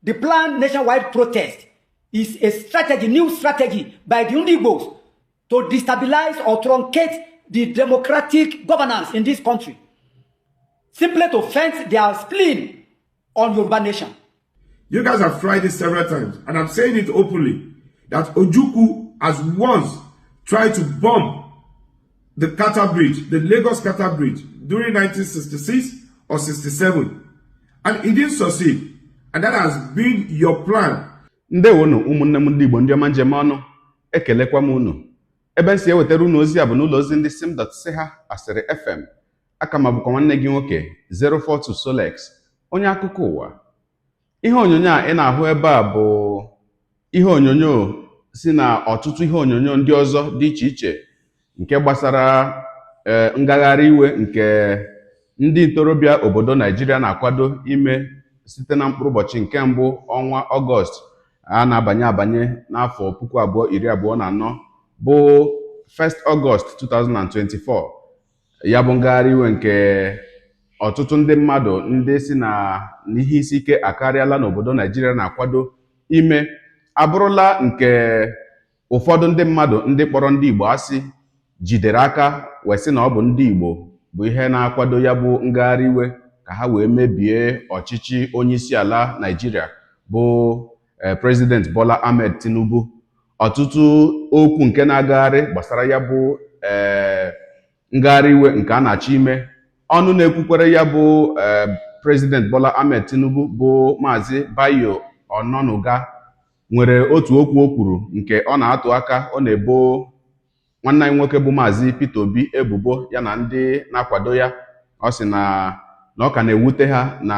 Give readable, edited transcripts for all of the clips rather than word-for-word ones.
The planned nationwide protest is a strategy, new strategy by the Igbos to destabilize or truncate the democratic governance in this country, simply to fence their spleen on Yoruba nation. You guys have tried this several times, and I'm saying it openly, that Ojukwu has once tried to bomb the Qatar Bridge, the Lagos Qatar Bridge, during 1966 or 67, and it didn't succeed. And that has been your plan. Ndewonu ụmụnne m ndị Igbo ndị ọma njem ọnụ, ekelekwa m unu. Ebe nsi ewetara unu ozi a bụ n'ụlọ ozi ndị sim.ch asịrị FM. Aka m bụkwa nwanne gị nwoke 042 Solex, onye akụkọ ụwa. Ihe onyonyo a ị na-ahụ ebe a bụ ihe onyonyo si na ọtụtụ ihe onyonyo ndị ọzọ dị iche iche nke gbasara ngagharị iwe nke ndị ntorobịa obodo Naijiria na-akwado ime site na mkpụrụ ụbọchị nke mbụ ọnwa Ọgọst a na-abanye n'afọ 2024 bụ 1st August 2024. Ya bụ ngagharị iwe nke ọtụtụ ndị mmadụ ndị si na n'ihe isi ike akarịala n'obodo Naijiria na-akwado ime abụrụla nke ụfọdụ ndị mmadụ ndị kpọrọ ndị Igbo asị jidere aka wee sị na ọ bụ ndị Igbo bụ ihe na-akwado ya bụ ngagharị iwe ka ha wee mebie ọchịchị onye isi ala Naijiria bụ President Bola Ahmed Tinubu. Ọtụtụ okwu nke na-agagharị gbasara ya bụ ngagharị iwe nke a na-achọ ime, ọnụ na-ekwukwere ya bụ President Bola Ahmed Tinubu bụ Maazị Bayo Ononuga nwere otu okwu o kwuru nke ọ na-atụ aka ọ na-ebo nwanne anyị nwoke bụ Maazị Peter Obi ebubo ya na ndị na-akwado ya. Ọ sị na ọ ka na-ewute ha na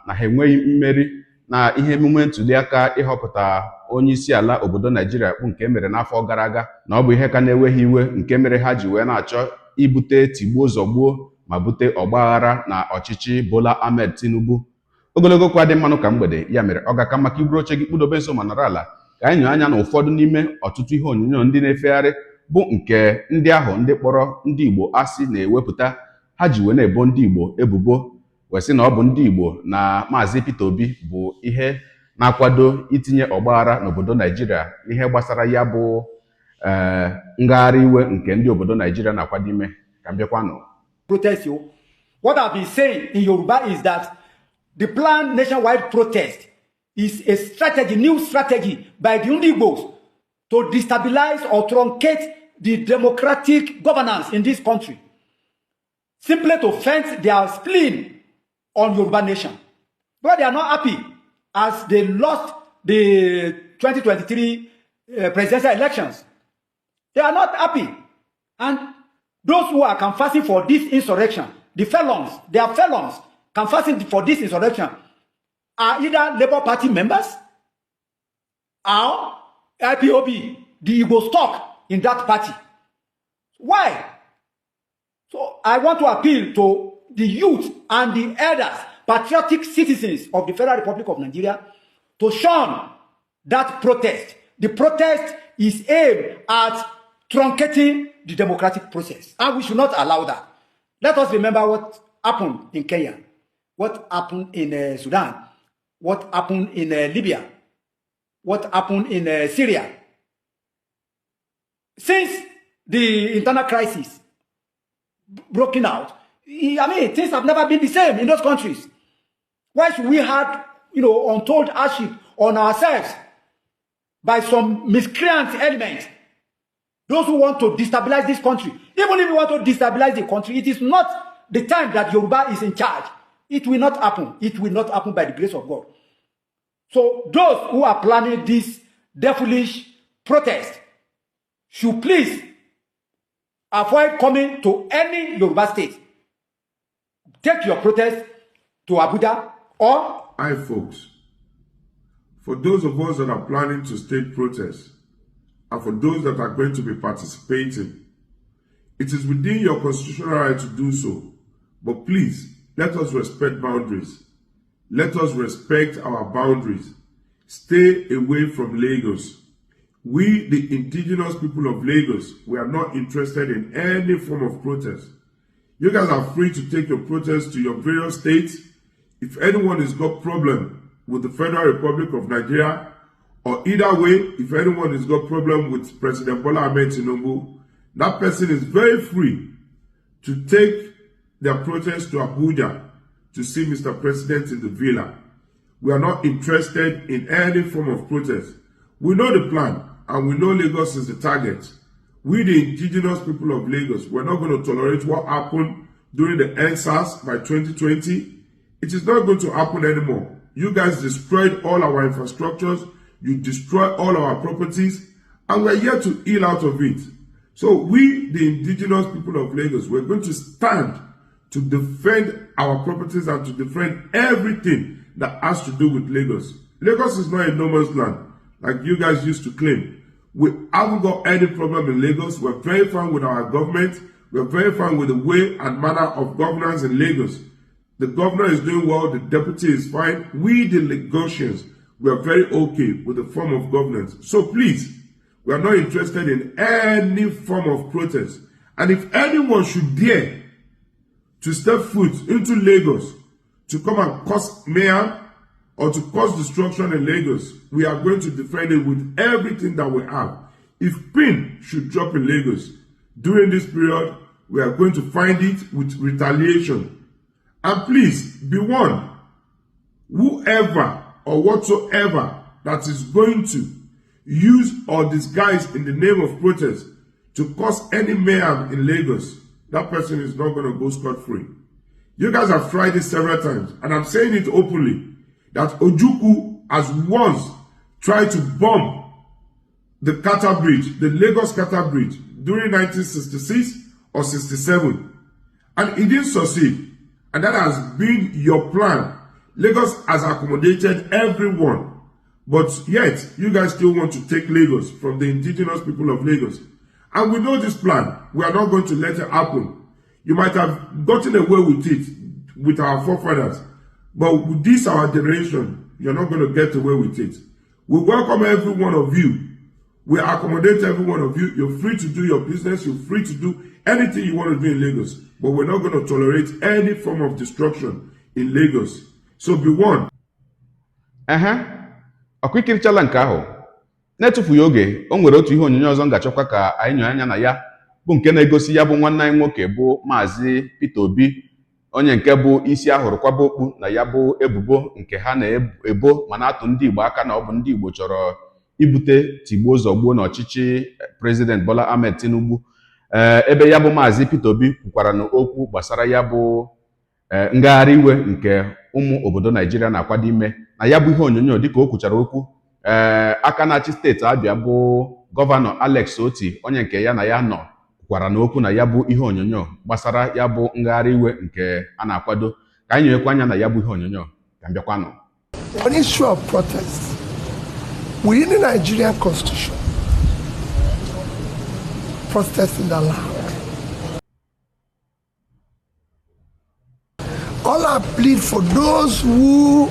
ha enweghị mmeri na ihe emume ntụliaka ịhọpụta onye isi ala obodo Naijiria bụ nke mere n'afọ gara aga, na ọ bụ ihe ka na-eweghị iwe nke mere ha ji wee na-achọ ibute tigbuo zọgbuo ma bute ọgbaghara na ọchịchị Bola Ahmed Tinubu. Ogologo kwa dị mmanụ ka mgbede, ya mere ọ ga-aka maka iburu oche gị kpụdobe nso ma nọrọ ala ka anyị nyoo anya na ụfọdụ n'ime ọtụtụ ihe onyonyo ndị na-efegharị bụ nke ndị ahụ ndị kpọrọ ndị Igbo asị na-ewepụta. Ha ji wee na-ebo ndị Igbo ebubo wee sị na ọ bụ ndị Igbo na Maazị Peter Obi bụ ihe na-akwado itinye ọgbaghara n'obodo Naijiria ihe gbasara ya bụ ngagharị iwe nke ndị obodo Naijiria na-akwado ime. Ka mbịakwanụ. Protest you. What I've been saying in Yoruba is that the planned nationwide protest is a strategy, new strategy by the Igbos to destabilize or truncate the democratic governance in this country, simply to fence their spleen on Yoruba nation. But they are not happy as they lost the 2023 presidential elections. They are not happy. And those who are canvassing for this insurrection, the felons, they are felons canvassing for this insurrection, are either Labour Party members or IPOB, the Igbo stock in that party. Why? So I want to appeal to the youth and the elders, patriotic citizens of the Federal Republic of Nigeria, to shun that protest. The protest is aimed at truncating the democratic process, and we should not allow that. Let us remember what happened in Kenya, what happened in Sudan, what happened in Libya, what happened in Syria. Since the internal crisis broken out, I mean, things have never been the same in those countries. Why should we have, untold hardship on ourselves by some miscreant elements, those who want to destabilize this country? Even if you want to destabilize the country, it is not the time that Yoruba is in charge. It will not happen. It will not happen by the grace of God. So those who are planning this devilish protest should please avoid coming to any Yoruba state. Take your protest to Abuja or... Hi folks, for those of us that are planning to stage protests, and for those that are going to be participating, it is within your constitutional right to do so. But please, let us respect boundaries. Let us respect our boundaries. Stay away from Lagos. We, the indigenous people of Lagos, we are not interested in any form of protest. You guys are free to take your protest to your various states. If anyone has got problem with the Federal Republic of Nigeria, or either way, if anyone has got problem with President Bola Ahmed Tinubu, that person is very free to take their protest to Abuja to see Mr. President in the villa. We are not interested in any form of protest. We know the plan, and we know Lagos is the target. We, the indigenous people of Lagos, we're not going to tolerate what happened during the NSAS by 2020. It is not going to happen anymore. You guys destroyed all our infrastructures. You destroyed all our properties, and we're here to heal out of it. So we, the indigenous people of Lagos, we're going to stand to defend our properties and to defend everything that has to do with Lagos. Lagos is not a no man's land, like you guys used to claim. We haven't got any problem in Lagos. We're very fine with our government. We're very fine with the way and manner of governance in Lagos. The governor is doing well. The deputy is fine. We, the Lagosians, we are very okay with the form of governance. So please, we are not interested in any form of protest. And if anyone should dare to step foot into Lagos to come and cause mayhem or to cause destruction in Lagos, we are going to defend it with everything that we have. If pin should drop in Lagos during this period, we are going to find it with retaliation. And please, be warned, whoever or whatsoever that is going to use or disguise in the name of protest to cause any mayhem in Lagos, that person is not going to go scot-free. You guys have tried this several times, and I'm saying it openly, that Ojukwu has once tried to bomb the Carter Bridge, the Lagos Carter Bridge, during 1966 or 67. And it didn't succeed. And that has been your plan. Lagos has accommodated everyone. But yet, you guys still want to take Lagos from the indigenous people of Lagos. And we know this plan. We are not going to let it happen. You might have gotten away with it with our forefathers. But with this, our generation, you're not going to get away with it. We welcome every one of you. We accommodate every one of you. You're free to do your business. You're free to do anything you want to do in Lagos. But we're not going to tolerate any form of destruction in Lagos. So be warned. Ọkwa ikirichala nke ahụ na-etufughị oge o nwere otu ihe onyonyo ọzọ ngachọkwa ka anyị nyere anya na ya bụ nke na-egosi ya bụ nwanne anyị nwoke bụ Maazị Peter Obi, onye nke bụ isi ahụrụkwaba okpu na ya bụ ebubo nke ha na-ebo ma na-atụ ndị Igbo aka na ọ bụ ndị Igbo chọrọ ibute tigbuo zọgbuo n'ọchịchị President Bola Ahmed Tinubu. Ebe ya bụ Maazị Peter Obi kwukwara n'okwu gbasara ya bụ ngagharị iwe nke ụmụ obodo Naijiria na-akwado ime na ya bụ ihe onyonyo dịka o kwuchara okwu. Aka na-achị steeti Abia bụ gọvanọ Alex Oti, onye nke ya na ya nọ, kwukwara n'okwu na ya bụ ihe onyonyo gbasara ya bụ ngagharị iwe nke a na-akwado. Ka anyị nyekwa anya na ya bụ ihe onyonyo ka mbịakwanụ. On issue of protest within the Nigerian Constitution, protest is allowed. All I plead for those who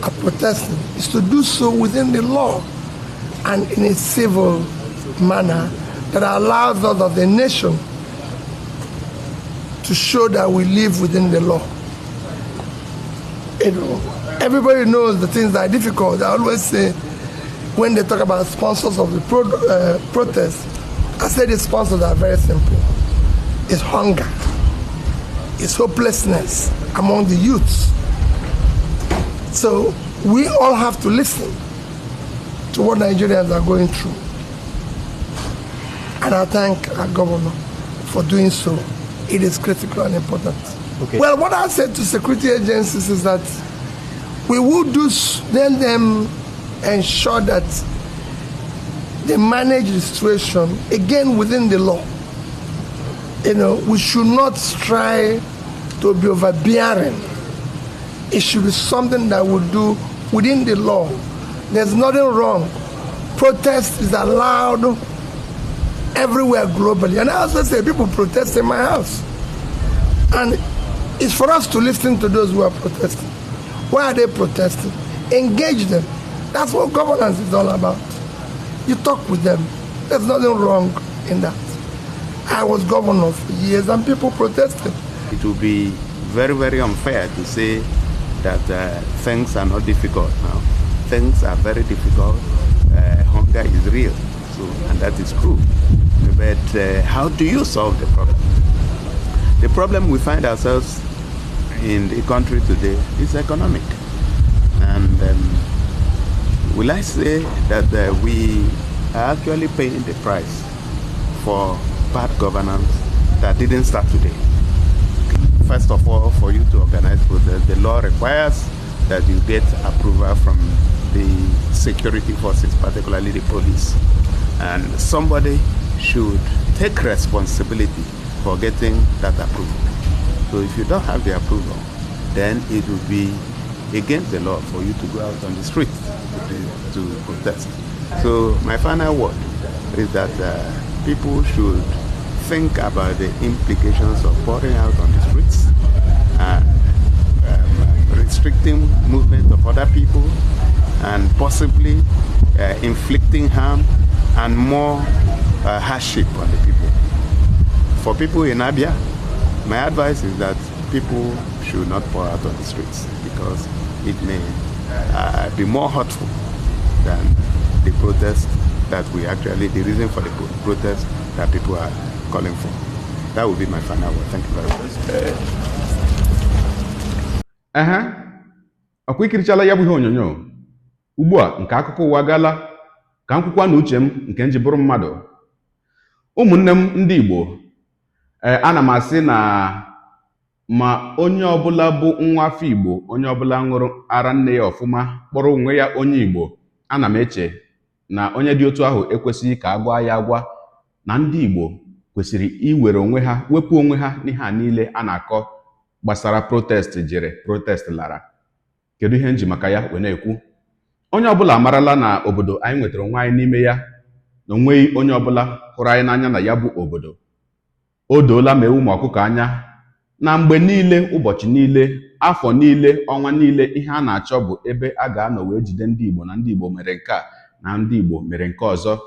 are protesting is to do so within the law and in a civil manner that allows us as a nation to show that we live within the law. You know, everybody knows the things that are difficult. I always say when they talk about sponsors of the protest, I say the sponsors are very simple. It's hunger. It's hopelessness among the youths. So we all have to listen to what Nigerians are going through. And I thank our governor for doing so. It is critical and important. Okay. Well, what I said to security agencies is that we will let them ensure that they manage the situation, again, within the law. You know, we should not try to be overbearing. It should be something that we do within the law. There's nothing wrong. Protest is allowed everywhere globally. And I also say people protest in my house. And it's for us to listen to those who are protesting. Why are they protesting? Engage them. That's what governance is all about. You talk with them. There's nothing wrong in that. I was governor for years and people protested. It would be very, very unfair to say that things are not difficult now. Things are very difficult. Hunger is real, and that is true. But how do you solve the problem? The problem we find ourselves in the country today is economic. And will I say that we are actually paying the price for bad governance that didn't start today? First of all, for you to organize protest, the law requires that you get approval from the security forces, particularly the police. And somebody should take responsibility for getting that approval. So if you don't have the approval, then it will be against the law for you to go out on the street to protest. So my final word is that people should think about the implications of pouring out on the streets, restricting movement of other people, and possibly inflicting harm and more hardship on the people. For people in Abia, my advice is that people should not pour out on the streets because it may be more hurtful than the protest that the reason for the protest that people are calling for. That would be my final word. Thank you very much. Ọkwa ikirichala ya bụ ihe onyonyo. Ugbu a nke akụkọ ụwa gala ka m kwukwa na uche m nke nji bụrụ mmadụ. Ụmụnne m ndị Igbo, ana m asị na ma onye ọbụla bụ nwa afọ Igbo, onye ọbụla ṅụrụ ara nne ya ọfụma, kpọrọ onwe ya onye Igbo, ana m eche na onye dị otu ahụ ekwesịghị ka agwa ya agwa na ndị Igbo kwesịrị iwere onwe ha, wepụ onwe ha n'ihe a niile a na-akọ gbasara protest lara. Kedu ihe nji maka ya wee na-ekwu? Onye ọbụla amarala na obodo anyị nwetara onwe anyị n'ime ya, na onweghị onye ọbụla hụrụ anyị n'anya na ya bụ obodo. O doola ma ewu ma ọkụkọ anya na mgbe niile, ụbọchị niile, afọ niile, ọnwa niile, ihe a na-achọ bụ ebe a ga-anọ wee jide ndị Igbo, na ndị Igbo mere nke a na ndị Igbo mere nke ọzọ.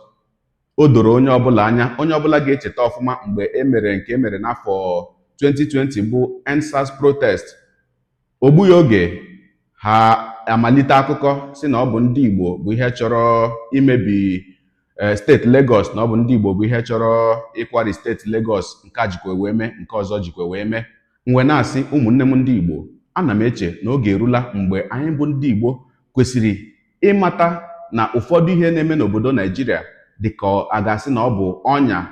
O doro onye ọbụla anya, onye ọbụla ga-echeta ọfụma mgbe emere n'afọ 2020 bụ EndSARS protest. Ogbughị oge ha amalite akụkọ si na ọ bụ ndị Igbo bụ ihe chọrọ imebi steeti Lagos, na ọ bụ ndị Igbo bụ ihe chọrọ ịkwari steeti Lagos, nke a jikwa wee mee, nke ọzọ jikwa wee mee. Mgbe na-asị ụmụnne m ndị Igbo, ana m eche na oge erula mgbe anyị bụ ndị Igbo kwesịrị ịmata na ụfọdụ ihe na-eme n'obodo Naijiria dịka a ga-asị na ọ bụ ọnya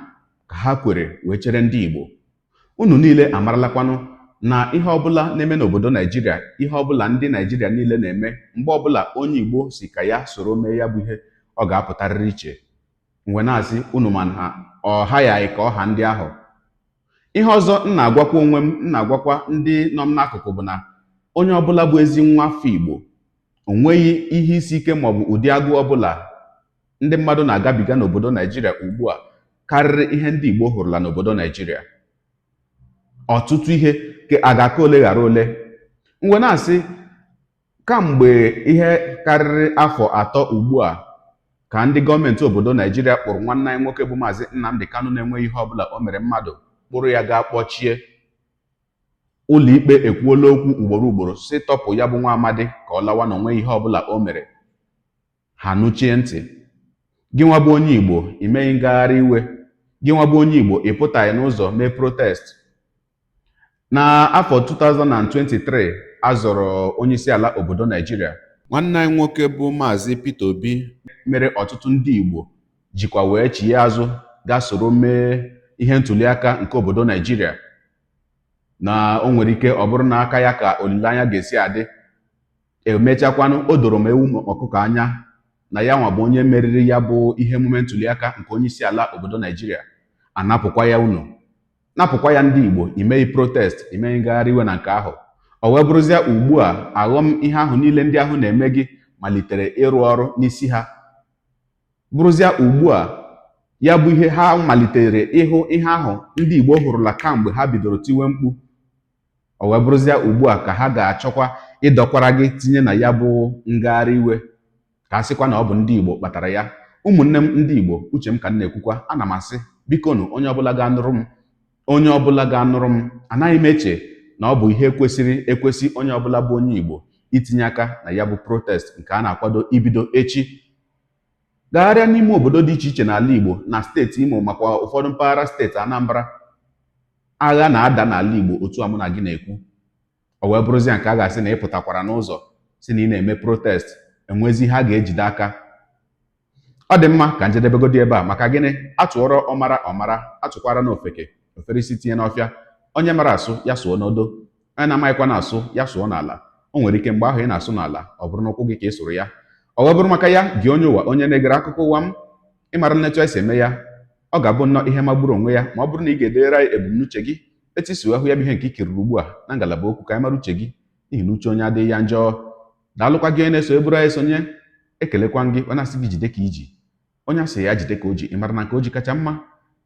ka ha kwere wee chere ndị Igbo. Unu niile amaralakwanụ na ihe ọbụla na-eme n'obodo Naijiria, ihe ọbụla ndị Naijiria niile na-eme, mgbe ọbụla onye Igbo si ka ya soro mee ya bụ ihe, ọ ga-apụtarịrị iche. Mgbe na-asị unu ma na ọha ya ka ọha ndị ahụ. Ihe ọzọ m na-agwakwa onwe m, na-agwakwa ndị nọ m n'akụkụ bụ na onye ọbụla bụ ezi nwa afọ Igbo, o nweghị ihe isi ike maọbụ ụdị agụụ ọbụla ndị mmadụ na-agabiga n'obodo Naijiria ugbu a karịrị ihe ndị Igbo hụrụla n'obodo Naijiria. Ọtụtụ ihe a ga-aka ole ghara ole. Mgbe na-asị kamgbe ihe karịrị afọ 3 ugbu a ka ndị gọọmenti obodo Naijiria kpụrụ nwanne anyị nwoke bụ Maazị Nnamdi Kanu na-enweghị ihe ọbụla o mere mmadụ, kpụrụ ya gaa kpọchie. Ụlọikpe ekwuola okwu ugboro ugboro sị tọpụ ya bụ nwa amadi ka ọ lawa na onweghị ihe ọbụla o mere. Ha nụchie ntị. Gị nwa bụ onye Igbo, imeghị ngagharị iwe. Gị nwa bụ onye Igbo, ịpụtaghị n'ụzọ mee protest. Na afọ 2023 azọrọ onyeisiala obodo Naijiria, nwanne anyị nwoke bụ Maazị Peter Obi mere ọtụtụ ndị Igbo jikwa wee chie azụ gaa soro mee ihe ntụliaka nke obodo Naijiria, na o nwere ike ọ bụrụ na aka ya ka olileanya ga-esi adị. Emechakwanụ o doro m ewu ọkụkọ anya na ya nwa bụ onye meriri ya bụ ihe emume ntụliaka nke onyeisiala obodo Naijiria. Anapụkwa ya unu, napụkwa ya ndị Igbo, imeghị protest, imeghị ngagharị iwe na nke ahụ. O wee bụrụzie ugbu a aghọm ihe ahụ niile ndị ahụ na-eme gị malitere ịrụ ọrụ n'isi ha. Bụrụzie ugbu a ya bụ ihe ha malitere ịhụ ihe ahụ ndị Igbo hụrụla kamgbe ha bidoro tiwe mkpu. O wee bụrụzie ugbu a ka ha ga-achọkwa ịdọkwara gị tinye na ya bụ ngagharị iwe, ka a sịkwa na ọ bụ ndị Igbo kpatara ya. Ụmụnne m ndị Igbo, uche m ka m na-ekwukwa, ana m asị bikonu onye ọbụla ga-anụrụ m, anaghị m eche na ọ bụ ihe kwesịrị ekwesị onye ọbụla bụ onye Igbo itinye aka na ya bụ protest nke a na-akwado ibido echi. Gagharịa n'ime obodo dị iche iche n'ala Igbo na steeti Imo makwa ụfọdụ mpaghara steeti Anambra, agha na-ada n'ala Igbo otu a mụ na gị na-ekwu. O wee bụrụzie nke a ga-asị na ị pụtakwara n'ụzọ si na ị na-eme protest, enwezi ihe a ga-ejide aka. Ọ dị mma ka njedebegodi ebe a, maka gịnị? Atụọrọ ọmara atụkwara n'ofeke, ofere isi tinye n'ọfịa. Onye mara asụ ya sụọ n'odo, onye na-amaghịkwa na-asụ ya sụọ n'ala. O nwere ike mgbe ahụ ị na-asụ n'ala ọ bụrụ n'ụkwụ gị ka ị sụrụ ya. Ọ wee bụrụ maka ya gị onye ụwa, onye na-egere akụkọ ụwa m, ịmara nnetu esi eme ya, ọ ga-abụ nnọọ ihe magburu onwe ya ma ọ bụrụ na ị ga-edere anyị ebumnuche gị etu isi hụ ya bụ ihe nke ikiriri ugbu a na ngalaba okwu ka anyị mara uche gị, n'ihi na uche onye adịghị ya njọ. Daalụkwa gị onye na-eso eburu anyị sonye, ekelekwa gị ọ na-asị gị jide ka iji, onye asị ya jide ka o ji, ịmara na nke o ji kacha mma.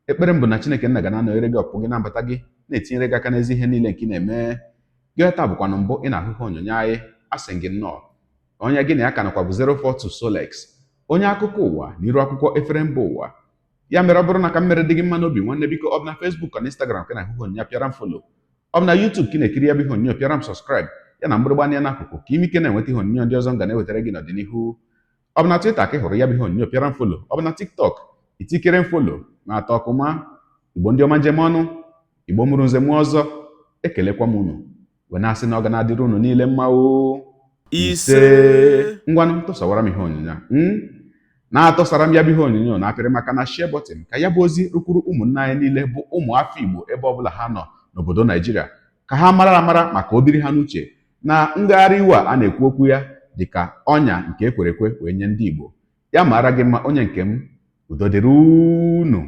Ekpere m bụ na Chineke nna ga na-anọnyere gị ọpụ gị na mbata gị, na-etinyere gị aka n'ezi ihe niile nke ị na-eme. Gị taa bụkwa na mbụ ị na-ahụ ihe onyonyo anyị, asị gị nnọọ. Onye gị na ya ka nakwa bụ 042 Solex, onye akụkọ ụwa n'iru akwụkwọ efere mba ụwa. Ya mere ọ bụrụ na ka m mere dị gị mma n'obi nwanne, biko ọ bụ na Facebook na Instagram ka na-ahụ ihe onyonyo pịara m follow, ọ bụ na YouTube ka ị na-ekiri ya bụ ihe onyonyo pịara m subscribe ya na mgbịrịgba anya n'akụkụ ka ime ike na-enweta ihe onyonyo ndị ọzọ m ga na-ewetara gị n'ọdịnihu. Ọ bụ na Twitter ka ị hụrụ ya bụ ihe onyonyo pịara m follow, ọ bụ na TikTok itikere m follow ma atọ ọkụma. Igbo ndị ọma njem ọnụ, Igbo mụrụ nze mụọ ọzọ, ekelekwa m unu wee na-asị na ọ ga na-adịrị unu niile mma o ise. Ngwanụ tụsawara m ihe onyonyo na-atụsara m ya bụ ihe onyonyo na-apịrị maka na share button ka ya bụ ozi rukwuru ụmụnne anyị niile bụ ụmụ afọ Igbo ebe ọbụla ha nọ n'obodo Naijiria, ka ha mara maka obiri ha n'uche na ngagharị iwe a na-ekwu okwu ya dịka ọnya nke ekwere ekwe wee nye ndị Igbo. Ya mara gị mma onye nke m, udo dịrị unu.